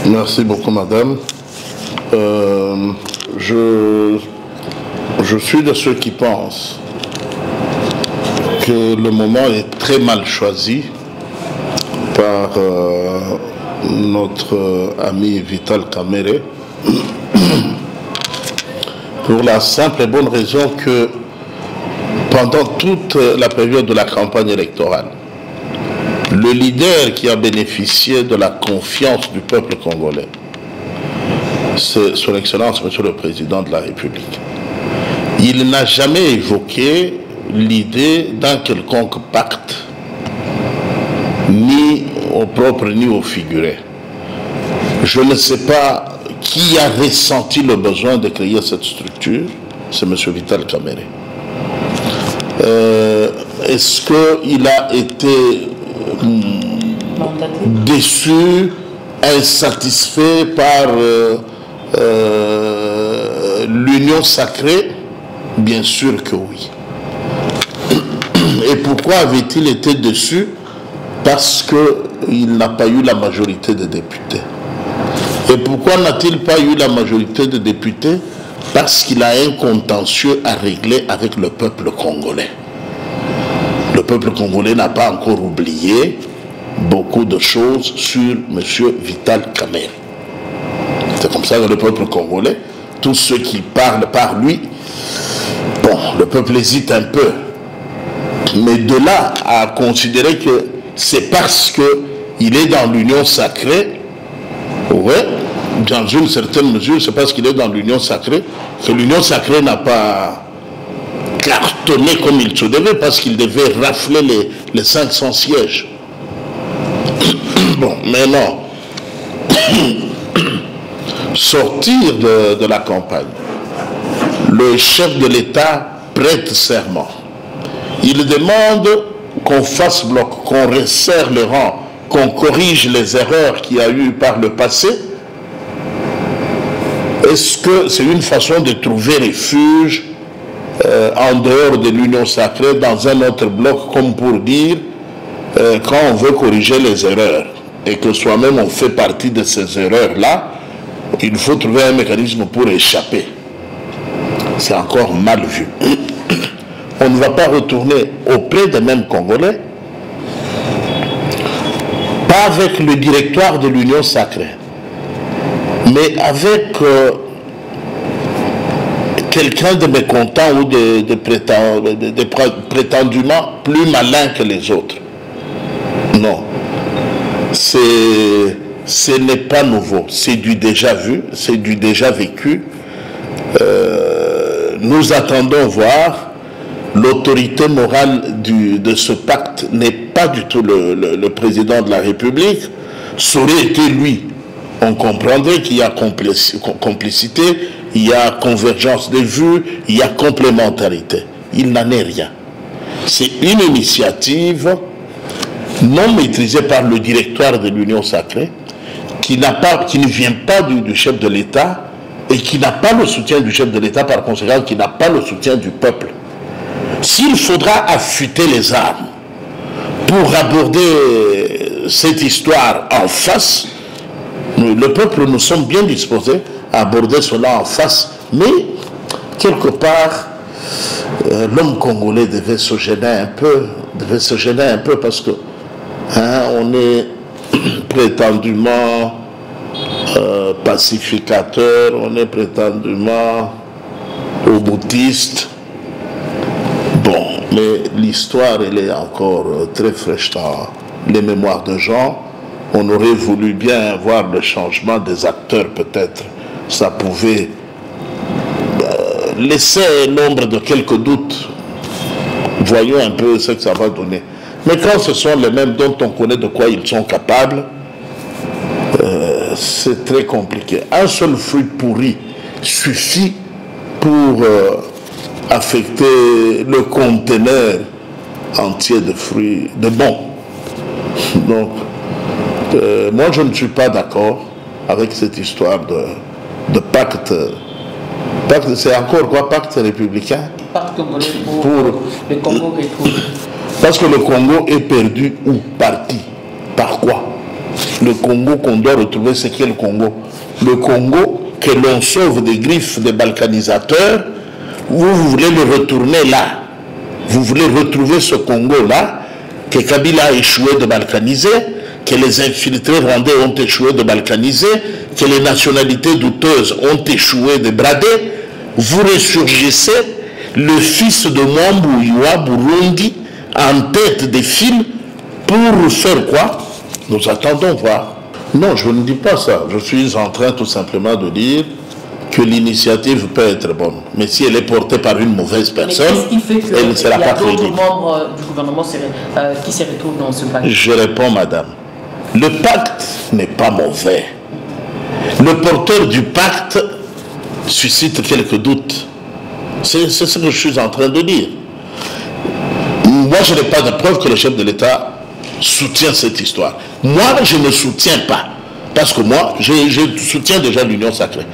Merci beaucoup, madame. Je suis de ceux qui pensent que le moment est très mal choisi par notre ami Vital Kamerhe pour la simple et bonne raison que pendant toute la période de la campagne électorale, le leader qui a bénéficié de la confiance du peuple congolais, c'est son Excellence, Monsieur le Président de la République. Il n'a jamais évoqué l'idée d'un quelconque pacte, ni au propre ni au figuré. Je ne sais pas qui a ressenti le besoin de créer cette structure, c'est M. Vital Kamerhe. Est-ce qu'il a été déçu, insatisfait par l'union sacrée? Bien sûr que oui. Et pourquoi avait-il été déçu? Parce qu'il n'a pas eu la majorité des députés. Et pourquoi n'a-t-il pas eu la majorité des députés? Parce qu'il a un contentieux à régler avec le peuple congolais. Le peuple congolais n'a pas encore oublié beaucoup de choses sur M. Vital Kamerhe. C'est comme ça que le peuple congolais, tous ceux qui parlent par lui, bon, le peuple hésite un peu. Mais de là à considérer que c'est parce qu'il est dans l'union sacrée, ouais, dans une certaine mesure, c'est parce qu'il est dans l'union sacrée que l'union sacrée n'a pas cartonné comme il se devait, parce qu'il devait rafler les 500 sièges. Bon, mais non. Sortir de la campagne, le chef de l'État prête serment. Il demande qu'on fasse bloc, qu'on resserre le rang, qu'on corrige les erreurs qu'il y a eu par le passé. Est-ce que c'est une façon de trouver refuge en dehors de l'union sacrée, dans un autre bloc, comme pour dire, quand on veut corriger les erreurs, et que soi-même on fait partie de ces erreurs-là, il faut trouver un mécanisme pour échapper. C'est encore mal vu. On ne va pas retourner auprès des mêmes Congolais, pas avec le directoire de l'union sacrée, mais avec quelqu'un de mécontent ou de prétendument plus malin que les autres. Non. Ce n'est pas nouveau. C'est du déjà vu, c'est du déjà vécu. Nous attendons voir. L'autorité morale de ce pacte n'est pas du tout le président de la République. Ça aurait été lui. On comprendrait qu'il y a complicité, il y a convergence de vues, il y a complémentarité. Il n'en est rien. C'est une initiative non maîtrisée par le directoire de l'Union sacrée, qui ne vient pas du chef de l'État et qui n'a pas le soutien du chef de l'État, par conséquent, qui n'a pas le soutien du peuple. S'il faudra affûter les armes pour aborder cette histoire en face, le peuple, nous sommes bien disposés à aborder cela en face, mais quelque part, l'homme congolais devait se gêner un peu, parce que on est prétendument pacificateur, on est prétendument boutiste. Bon, mais l'histoire, elle est encore très fraîche dans les mémoires de gens. On aurait voulu bien voir le changement des acteurs, peut-être. Ça pouvait laisser l'ombre de quelques doutes. Voyons un peu ce que ça va donner. Mais quand ce sont les mêmes dont on connaît de quoi ils sont capables, c'est très compliqué. Un seul fruit pourri suffit pour affecter le conteneur entier de fruits, de bons. Donc, moi je ne suis pas d'accord avec cette histoire de pacte. Pacte, c'est encore quoi? Pacte républicain? Pacte congolais pour le Congo retrouvé. Parce que le Congo est perdu ou parti. Par quoi? Le Congo qu'on doit retrouver, c'est quel Congo? Le Congo que l'on sauve des griffes des balkanisateurs. Vous voulez le retourner là. Vous voulez retrouver ce Congo-là que Kabila a échoué de balkaniser, que les infiltrés rwandais ont échoué de balkaniser, que les nationalités douteuses ont échoué de brader. Vous ressurgissez le fils de Mwambouiwa Burundi en tête des fils pour faire quoi? Nous attendons voir. Non, je ne dis pas ça. Je suis en train tout simplement de dire que l'initiative peut être bonne. Mais si elle est portée par une mauvaise personne, elle ne sera pas crédible. Il y a d'autres membres du gouvernement qui se retrouvent dans ce pacte. Je réponds, madame. Le pacte n'est pas mauvais. Le porteur du pacte suscite quelques doutes. C'est ce que je suis en train de dire. Moi, je n'ai pas de preuve que le chef de l'État soutient cette histoire. Moi, je ne soutiens pas. Parce que moi, je soutiens déjà l'Union sacrée.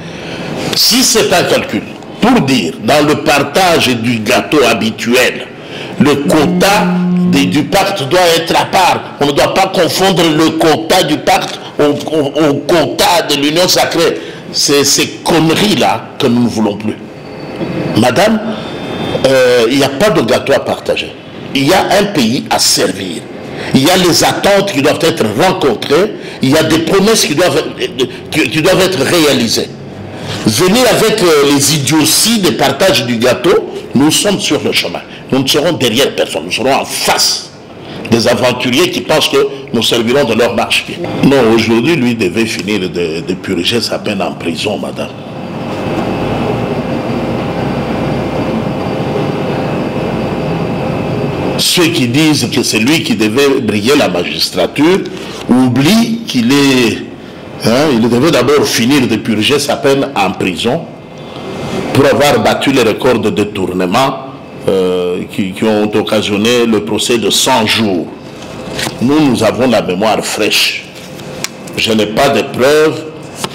Si c'est un calcul, pour dire, dans le partage du gâteau habituel, le quota du pacte doit être à part. On ne doit pas confondre le quota du pacte au quota de l'Union sacrée. C'est ces conneries-là que nous ne voulons plus. Madame, il n'y a pas de gâteau à partager. Il y a un pays à servir. Il y a les attentes qui doivent être rencontrées. Il y a des promesses qui doivent être réalisées. Venir avec les idioties de partage du gâteau, nous sommes sur le chemin. Nous ne serons derrière personne. Nous serons en face des aventuriers qui pensent que nous servirons de leur marche-pied. Non, aujourd'hui, lui devait finir de purger sa peine en prison, madame. Ceux qui disent que c'est lui qui devait briller la magistrature oublient qu'il est... il devait d'abord finir de purger sa peine en prison pour avoir battu les records de détournement qui ont occasionné le procès de 100 jours. Nous avons la mémoire fraîche. Je n'ai pas de preuves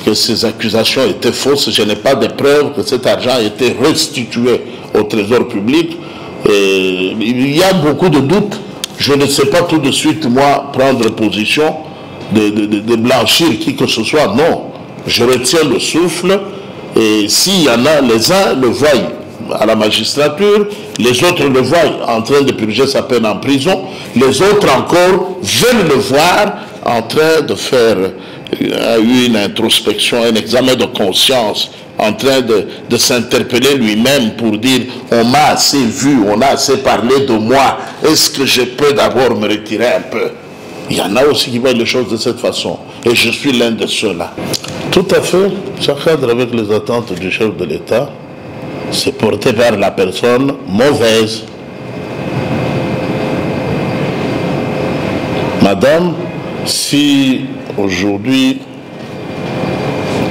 que ces accusations étaient fausses. Je n'ai pas de preuves que cet argent a été restitué au trésor public. Il y a beaucoup de doutes. Je ne sais pas tout de suite, moi, prendre position de blanchir qui que ce soit. Non, je retiens le souffle. Et s'il y en a, les uns le voient à la magistrature, les autres le voient en train de purger sa peine en prison, les autres encore veulent le voir en train de faire une introspection, un examen de conscience, en train de s'interpeller lui-même pour dire on m'a assez vu, on a assez parlé de moi, est-ce que je peux d'abord me retirer un peu? Il y en a aussi qui voient les choses de cette façon, et je suis l'un de ceux-là. Tout à fait, ça cadre avec les attentes du chef de l'État, c'est porté vers la personne mauvaise. Madame, si aujourd'hui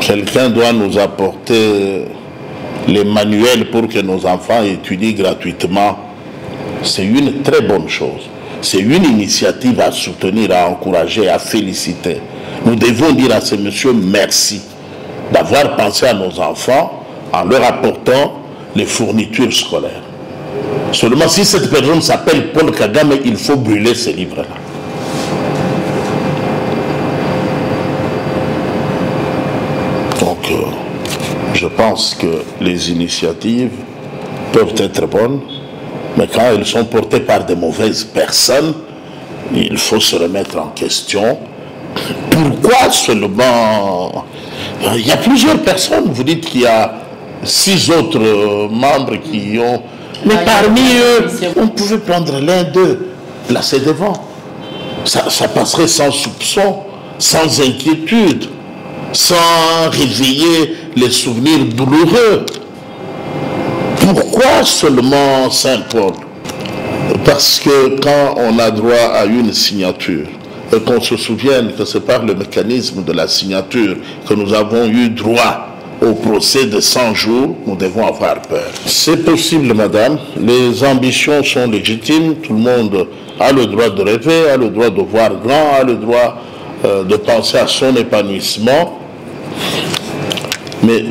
quelqu'un doit nous apporter les manuels pour que nos enfants étudient gratuitement, c'est une très bonne chose. C'est une initiative à soutenir, à encourager, à féliciter. Nous devons dire à ce monsieur merci d'avoir pensé à nos enfants en leur apportant les fournitures scolaires. Seulement si cette personne s'appelle Paul Kagame, il faut brûler ces livres-là. Donc, je pense que les initiatives peuvent être bonnes, mais quand elles sont portées par de mauvaises personnes, il faut se remettre en question. Pourquoi seulement... Il y a plusieurs personnes, vous dites qu'il y a 6 autres membres qui ont... Mais parmi eux, on pouvait prendre l'un d'eux, placer devant. Ça passerait sans soupçon, sans inquiétude, sans réveiller les souvenirs douloureux. Pourquoi seulement Saint-Paul? Parce que quand on a droit à une signature, et qu'on se souvienne que c'est par le mécanisme de la signature que nous avons eu droit au procès de 100 jours, nous devons avoir peur. C'est possible, madame. Les ambitions sont légitimes. Tout le monde a le droit de rêver, a le droit de voir grand, a le droit de penser à son épanouissement. Mais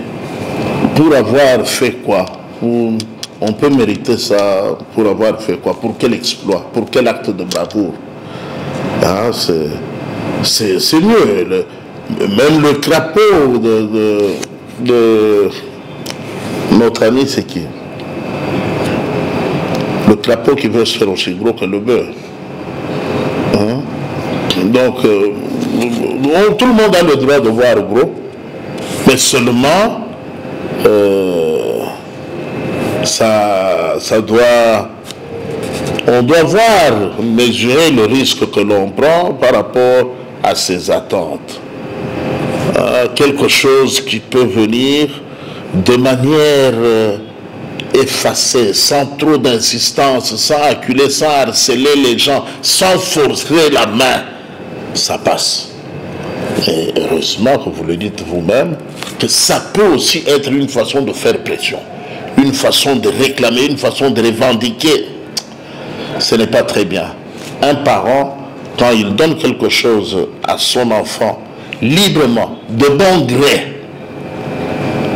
pour avoir fait quoi? On peut mériter ça pour avoir fait quoi? Pour quel exploit? Pour quel acte de bravoure? c'est mieux. Même le crapaud de notre ami, c'est qui? Le crapaud qui veut se faire aussi gros que le beurre. Hein? Donc, tout le monde a le droit de voir gros, mais seulement on doit voir, mesurer le risque que l'on prend par rapport à ses attentes. Quelque chose qui peut venir de manière effacée, sans trop d'insistance, sans acculer, sans harceler les gens, sans forcer la main, ça passe. Et heureusement que vous le dites vous-même, que ça peut aussi être une façon de faire pression, une façon de réclamer, une façon de revendiquer. Ce n'est pas très bien. Un parent, quand il donne quelque chose à son enfant, librement, de bon gré,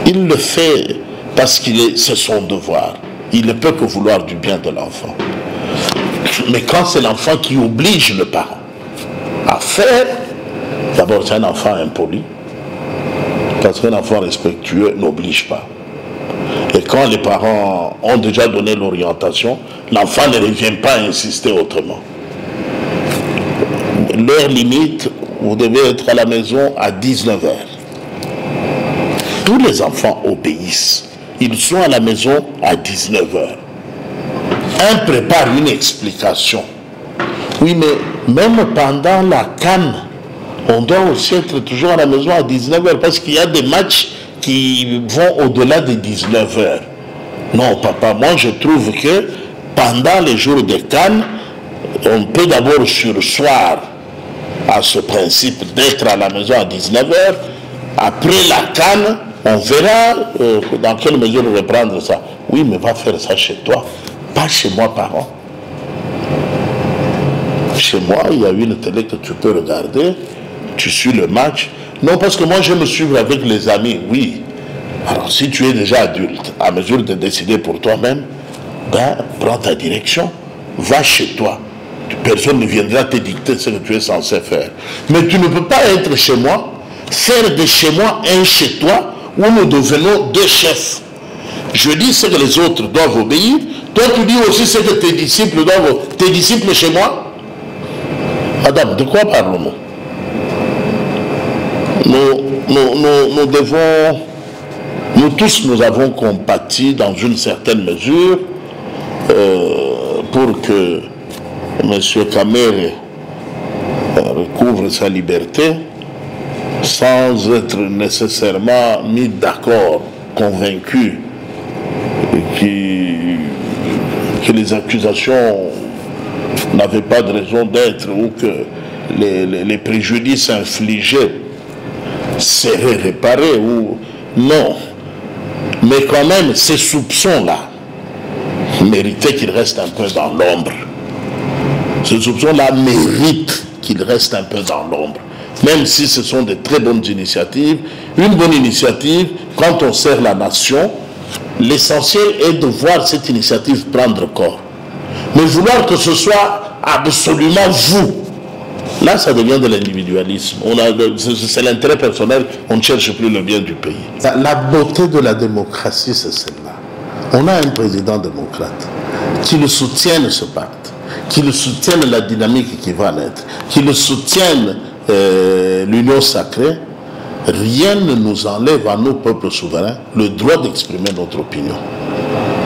il le fait parce que c'est son devoir. Il ne peut que vouloir du bien de l'enfant. Mais quand c'est l'enfant qui oblige le parent à faire, d'abord c'est un enfant impoli, parce qu'un enfant respectueux n'oblige pas. Et quand les parents ont déjà donné l'orientation, l'enfant ne revient pas à insister autrement. Leur limite, vous devez être à la maison à 19h. Tous les enfants obéissent. Ils sont à la maison à 19h. Un prépare une explication. Oui, mais même pendant la CAN, on doit aussi être toujours à la maison à 19h parce qu'il y a des matchs qui vont au-delà de 19h. Non, papa, moi je trouve que pendant les jours de CAN, on peut d'abord surseoir à ce principe d'être à la maison à 19h. Après la CAN, on verra dans quelle mesure reprendre ça. Oui, mais va faire ça chez toi, pas chez moi, parent. Chez moi, il y a une télé que tu peux regarder, tu suis le match. Non, parce que moi, je me suis avec les amis, oui. Alors, si tu es déjà adulte, à mesure de décider pour toi-même, ben, prends ta direction, va chez toi. Personne ne viendra te dicter ce que tu es censé faire. Mais tu ne peux pas être chez moi, faire de chez moi un chez toi, où nous devenons deux chefs. Je dis ce que les autres doivent obéir, toi tu dis aussi ce que tes disciples doivent obéir. Tes disciples chez moi? Madame, de quoi parlons-nous? Nous devons, nous tous nous avons compati dans une certaine mesure pour que M. Kamere recouvre sa liberté sans être nécessairement mis d'accord, convaincu que les accusations n'avaient pas de raison d'être ou que les préjudices infligés seraient réparés ou non. Mais quand même, ces soupçons-là méritaient qu'ils restent un peu dans l'ombre. Ces soupçons-là méritent qu'ils restent un peu dans l'ombre. Même si ce sont de très bonnes initiatives. Une bonne initiative, quand on sert la nation, l'essentiel est de voir cette initiative prendre corps. Mais vouloir que ce soit absolument vous, là ça devient de l'individualisme. C'est l'intérêt personnel, on ne cherche plus le bien du pays. La beauté de la démocratie, c'est celle-là. On a un président démocrate qui le soutienne ce pacte, qui le soutienne la dynamique qui va naître, qui le soutienne l'union sacrée. Rien ne nous enlève à nos peuples souverains le droit d'exprimer notre opinion.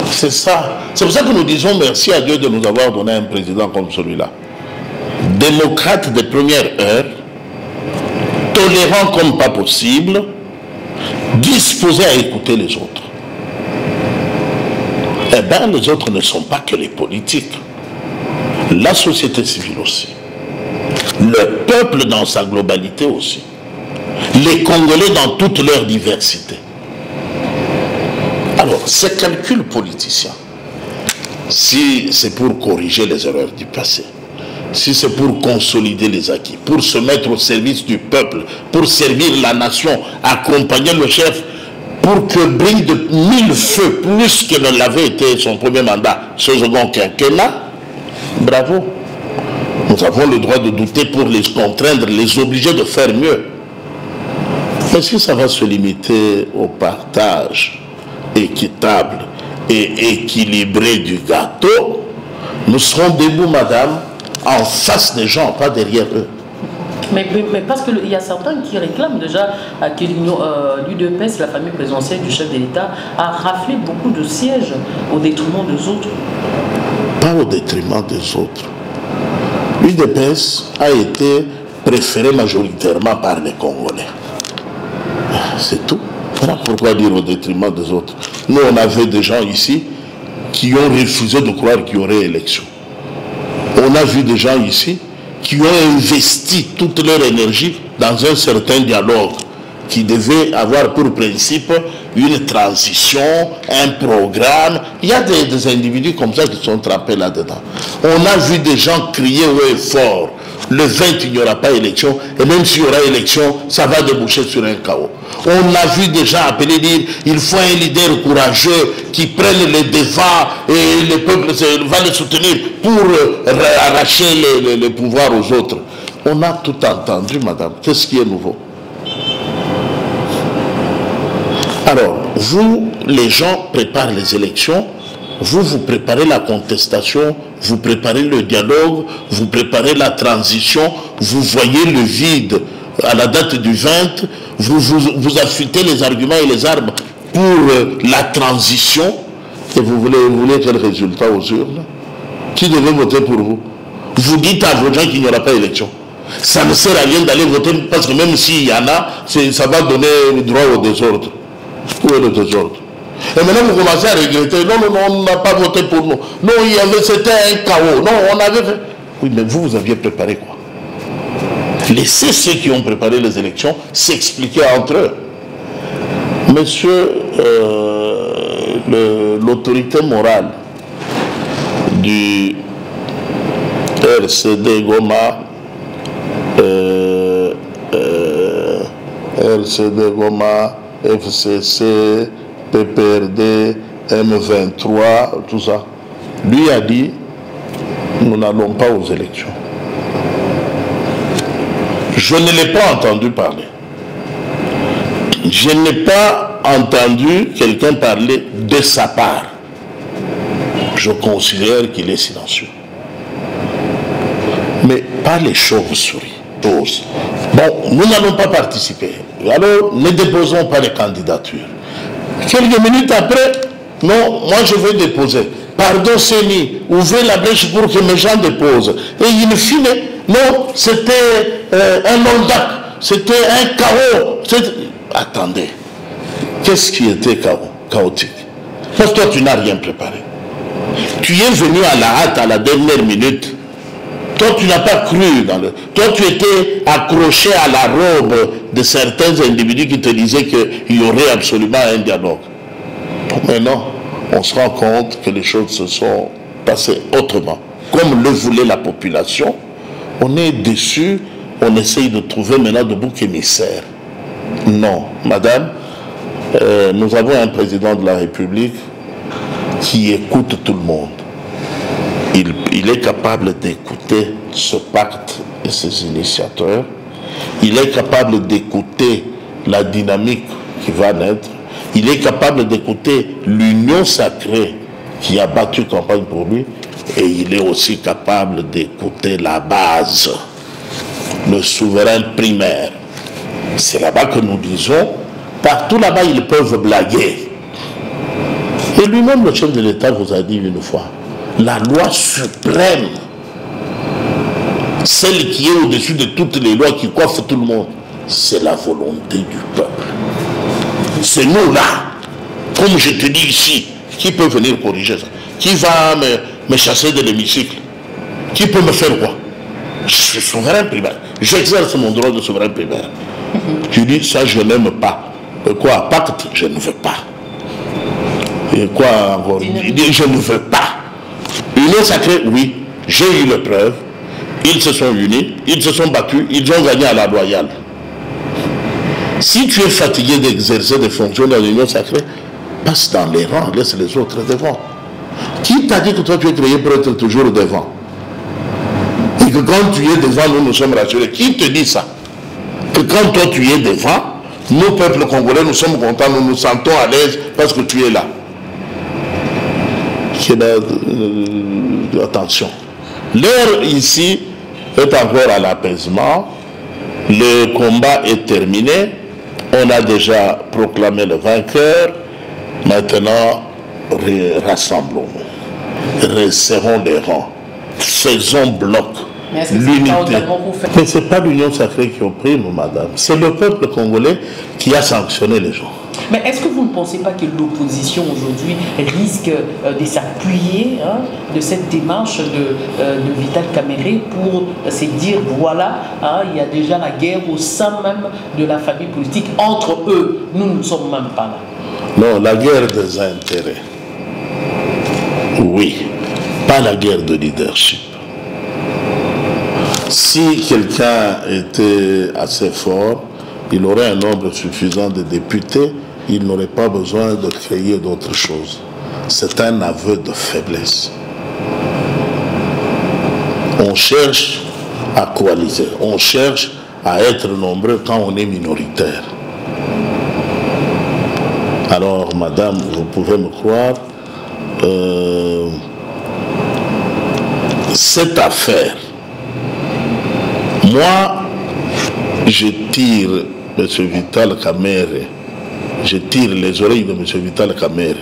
C'est ça. C'est pour ça que nous disons merci à Dieu de nous avoir donné un président comme celui-là. Démocrate de première heure, tolérant comme pas possible, disposé à écouter les autres. Eh bien, les autres ne sont pas que les politiques. La société civile aussi. Le peuple dans sa globalité aussi. Les Congolais dans toute leur diversité. Alors, ces calculs politiciens, si c'est pour corriger les erreurs du passé, si c'est pour consolider les acquis, pour se mettre au service du peuple, pour servir la nation, accompagner le chef, pour que brille de 1000 feux, plus que ne l'avait été son premier mandat, ce second quinquennat, bravo. Nous avons le droit de douter pour les contraindre, les obliger de faire mieux. Mais si ça va se limiter au partage équitable et équilibré du gâteau, nous serons debout, madame, en face des gens, pas derrière eux. Mais parce qu'il y a certains qui réclament déjà que l'UDPS, la famille présidentielle du chef de l'État, a raflé beaucoup de sièges au détriment des autres. Pas au détriment des autres. L'UDPS a été préférée majoritairement par les Congolais. C'est tout. Voilà pourquoi dire au détriment des autres. Nous, on avait des gens ici qui ont refusé de croire qu'il y aurait élection. On a vu des gens ici qui ont investi toute leur énergie dans un certain dialogue qui devait avoir pour principe une transition, un programme. Il y a des individus comme ça qui sont trempés là-dedans. On a vu des gens crier haut et fort. Le 20, il n'y aura pas élection, et même s'il y aura élection, ça va déboucher sur un chaos. On a vu des gens appeler dire il faut un leader courageux qui prenne les devants et le peuple va le soutenir pour arracher le pouvoir aux autres. On a tout entendu, madame. Qu'est-ce qui est nouveau? Alors, vous, les gens préparent les élections, vous préparez la contestation, vous préparez le dialogue, vous préparez la transition, vous voyez le vide à la date du 20, vous affûtez les arguments et les armes pour la transition, et vous voulez quel résultat aux urnes? Qui devait voter pour vous? Vous dites à vos gens qu'il n'y aura pas d'élection. Ça ne sert à rien d'aller voter, parce que même s'il y en a, ça va donner le droit au désordre. Où est le désordre? Et maintenant vous commencez à regretter, non, on n'a pas voté pour nous. Non, c'était un chaos. Non, on avait fait. Oui, mais vous aviez préparé quoi? Laissez ceux qui ont préparé les élections s'expliquer entre eux. Monsieur, l'autorité morale du RCD Goma, RCD Goma, FCC, PPRD, M23, tout ça. Lui a dit, nous n'allons pas aux élections. Je ne l'ai pas entendu parler. Je n'ai pas entendu quelqu'un parler de sa part. Je considère qu'il est silencieux. Mais pas les chauves-souris. Bon, nous n'allons pas participer. Alors, ne déposons pas les candidatures. Quelques minutes après, non, moi je vais déposer. Pardon, Séni, ouvrez la brèche pour que mes gens déposent. Et in fine, non, c'était un non-dac, c'était un chaos. Attendez, qu'est-ce qui était chaotique? Parce que toi, tu n'as rien préparé. Tu es venu à la hâte à la dernière minute. Toi, tu n'as pas cru dans le... Toi, tu étais accroché à la robe de certains individus qui te disaient qu'il y aurait absolument un dialogue. Maintenant, on se rend compte que les choses se sont passées autrement. Comme le voulait la population, on est déçu, on essaye de trouver maintenant de bouc émissaire. Non, madame, nous avons un président de la République qui écoute tout le monde. Il est capable d'écouter ce pacte et ses initiateurs. Il est capable d'écouter la dynamique qui va naître. Il est capable d'écouter l'union sacrée qui a battu campagne pour lui. Et il est aussi capable d'écouter la base, le souverain primaire. C'est là-bas que nous disons, partout là-bas ils peuvent blaguer. Et lui-même, le chef de l'État, vous a dit une fois, la loi suprême, celle qui est au-dessus de toutes les lois qui coiffent tout le monde, c'est la volonté du peuple. C'est nous là, comme je te dis ici, qui peut venir corriger ça? Qui va me chasser de l'hémicycle? Qui peut me faire quoi? Je suis souverain primaire. J'exerce mon droit de souverain primaire. Je dis ça, je n'aime pas. Quoi? Pacte? Je ne veux pas. Et quoi encore? Il dit je ne veux pas. Union sacrée, oui, j'ai eu les preuves. Ils se sont unis, ils se sont battus, ils ont gagné à la loyale. Si tu es fatigué d'exercer des fonctions dans l'union sacrée, passe dans les rangs, laisse les autres devant. Qui t'a dit que toi tu es créé pour être toujours devant? Et que quand tu es devant nous, nous sommes rassurés. Qui te dit ça? Que quand toi tu es devant, nous, peuple congolais, nous sommes contents, nous nous sentons à l'aise parce que tu es là. Attention. L'heure ici est encore à l'apaisement. Le combat est terminé. On a déjà proclamé le vainqueur. Maintenant, rassemblons-nous. Resserrons les rangs. Faisons bloc. L'unité. Mais ce n'est pas l'union sacrée qui opprime, madame. C'est le peuple congolais qui a sanctionné les gens. Mais est-ce que vous ne pensez pas que l'opposition aujourd'hui risque de s'appuyer de cette démarche de Vital Kamerhe pour se dire voilà, il y a déjà la guerre au sein même de la famille politique entre eux, nous ne sommes même pas là? Non, la guerre des intérêts. Oui, pas la guerre de leadership. Si quelqu'un était assez fort, il aurait un nombre suffisant de députés, il n'aurait pas besoin de créer d'autres choses. C'est un aveu de faiblesse. On cherche à coaliser, on cherche à être nombreux quand on est minoritaire. Alors, madame, vous pouvez me croire, cette affaire, moi, je tire M. Vital Kamerhe, je tire les oreilles de M. Vital Kamerhe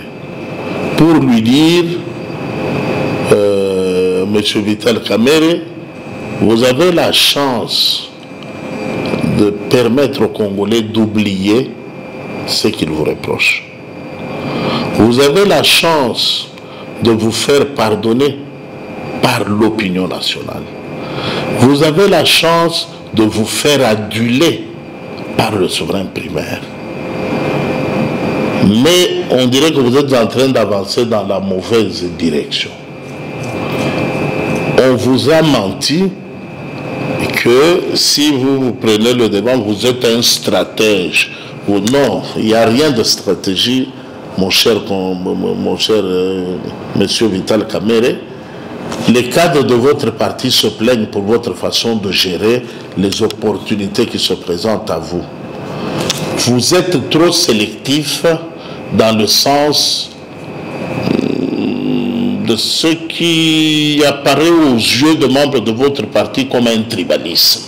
pour lui dire, M. Vital Kamerhe, vous avez la chance de permettre aux Congolais d'oublier ce qu'ils vous reprochent. Vous avez la chance de vous faire pardonner par l'opinion nationale. Vous avez la chance de vous faire aduler par le souverain primaire. Mais on dirait que vous êtes en train d'avancer dans la mauvaise direction. On vous a menti que si vous prenez le devant, vous êtes un stratège. Non, il n'y a rien de stratégie, mon cher monsieur Vital Kamerhe. Les cadres de votre parti se plaignent pour votre façon de gérer les opportunités qui se présentent à vous. Vous êtes trop sélectif dans le sens de ce qui apparaît aux yeux de membres de votre parti comme un tribalisme.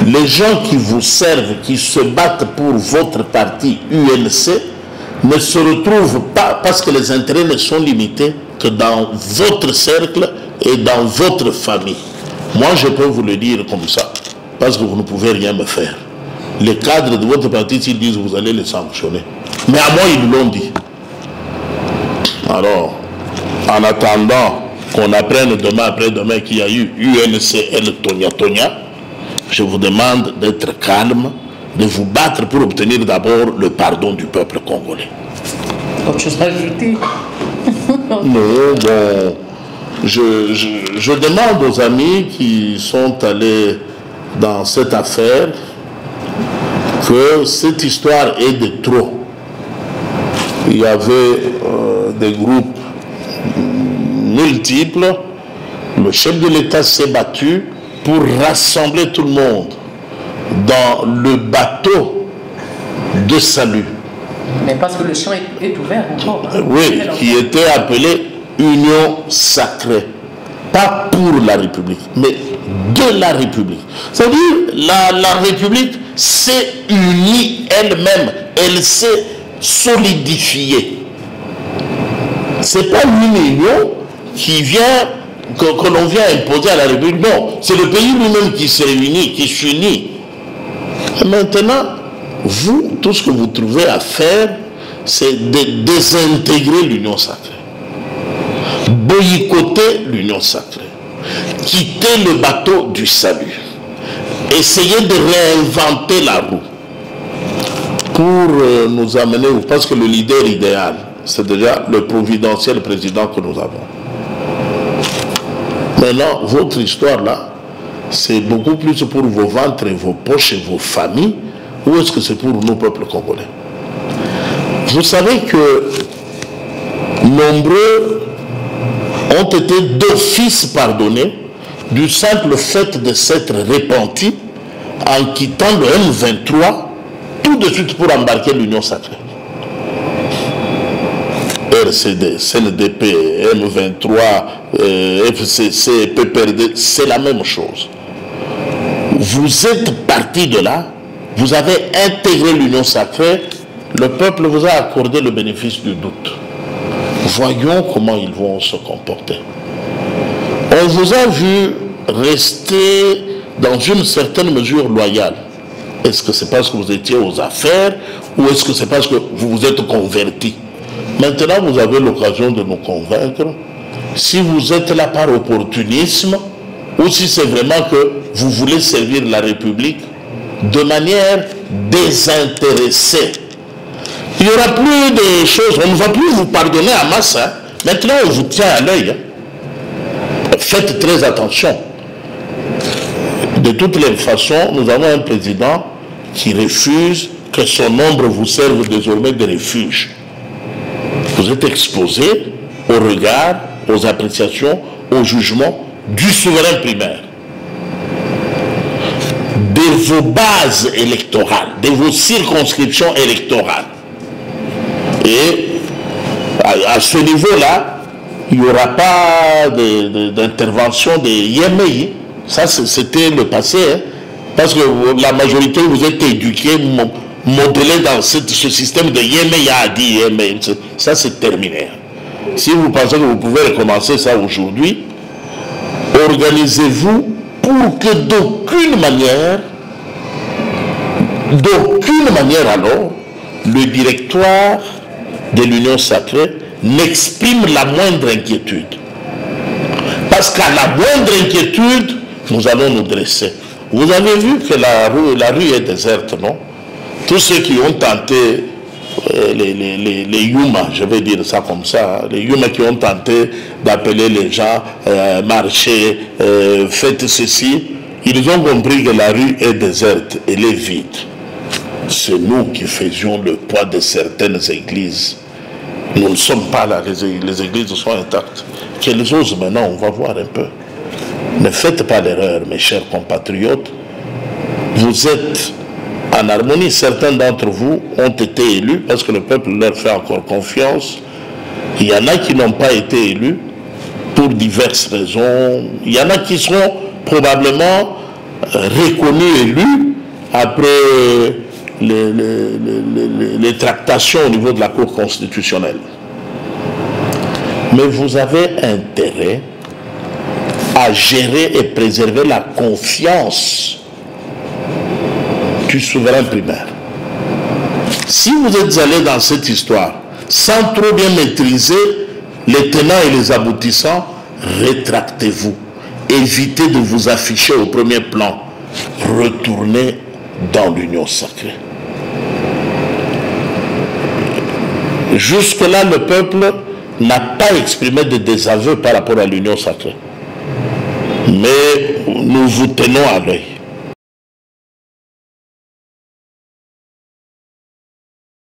Les gens qui vous servent, qui se battent pour votre parti UNC, ne se retrouvent pas, parce que les intérêts ne sont limités que dans votre cercle et dans votre famille. Moi, je peux vous le dire comme ça, parce que vous ne pouvez rien me faire. Les cadres de votre parti, s'ils disent vous allez les sanctionner. Mais à moi, ils l'ont dit. Alors, en attendant qu'on apprenne demain après-demain qu'il y a eu UNCL Tonia, je vous demande d'être calme, de vous battre pour obtenir d'abord le pardon du peuple congolais. Autre chose à ajouter? Non, bon, je demande aux amis qui sont allés dans cette affaire que cette histoire est de trop. Il y avait des groupes multiples. Le chef de l'État s'est battu pour rassembler tout le monde dans le bateau de salut. Mais parce que le champ est ouvert encore. Oui, qui était appelé Union sacrée. Pas pour la République, mais de la République. C'est-à-dire, la République s'est unie elle-même. Elle s'est solidifiée. Ce n'est pas une union qui vient, que l'on vient imposer à la République. Non, c'est le pays lui-même qui se réunit, qui s'unit. Maintenant, vous, tout ce que vous trouvez à faire, c'est de désintégrer l'union sacrée. Boycotter l'union sacrée. Quitter le bateau du salut. Essayer de réinventer la roue. Pour nous amener, parce que le leader idéal, c'est déjà le providentiel président que nous avons. Maintenant, votre histoire là, c'est beaucoup plus pour vos ventres et vos poches et vos familles, ou est-ce que c'est pour nous, peuple congolais? Vous savez que nombreux ont été d'office pardonnés du simple fait de s'être repentis en quittant le M23 tout de suite pour embarquer l'Union sacrée. RCD, CNDP, M23, FCC, PPRD, c'est la même chose. Vous êtes parti de là, vous avez intégré l'Union sacrée, le peuple vous a accordé le bénéfice du doute. Voyons comment ils vont se comporter. On vous a vu rester dans une certaine mesure loyale. Est-ce que c'est parce que vous étiez aux affaires ou est-ce que c'est parce que vous vous êtes converti? Maintenant, vous avez l'occasion de nous convaincre si vous êtes là par opportunisme ou si c'est vraiment que vous voulez servir la République de manière désintéressée. Il n'y aura plus de choses, on ne va plus vous pardonner en masse. Hein. Maintenant, on vous tient à l'œil. Hein. Faites très attention. De toutes les façons, nous avons un président qui refuse que son ombre vous serve désormais de refuge. Vous êtes exposé au regard, aux appréciations, au jugement du souverain primaire. De vos bases électorales, de vos circonscriptions électorales. Et à ce niveau-là, il n'y aura pas d'intervention des IMEI. Ça, c'était le passé. Hein, parce que la majorité, vous êtes éduqués, modelés dans ce système de IMEI a dit IMEI. Ça, c'est terminé. Si vous pensez que vous pouvez recommencer ça aujourd'hui, organisez-vous pour que d'aucune manière alors, le directoire de l'Union sacrée n'exprime la moindre inquiétude. Parce qu'à la moindre inquiétude, nous allons nous dresser. Vous avez vu que la rue est déserte, non? Tous ceux qui ont tenté, les Yuma, je vais dire ça comme ça, hein, les Yuma qui ont tenté d'appeler les gens, marcher, faites ceci, ils ont compris que la rue est déserte, elle est vide. C'est nous qui faisions le poids de certaines églises. Nous ne sommes pas là, les églises sont intactes. Qu'elles osent maintenant, on va voir un peu. Ne faites pas l'erreur, mes chers compatriotes. Vous êtes en harmonie. Certains d'entre vous ont été élus parce que le peuple leur fait encore confiance. Il y en a qui n'ont pas été élus pour diverses raisons. Il y en a qui seront probablement reconnus élus après les tractations au niveau de la Cour constitutionnelle. Mais vous avez intérêt à gérer et préserver la confiance du souverain primaire. Si vous êtes allé dans cette histoire sans trop bien maîtriser les tenants et les aboutissants, rétractez-vous. Évitez de vous afficher au premier plan. Retournez dans l'Union sacrée. Jusque-là, le peuple n'a pas exprimé de désaveu par rapport à l'Union sacrée. Mais nous vous tenons à l'œil.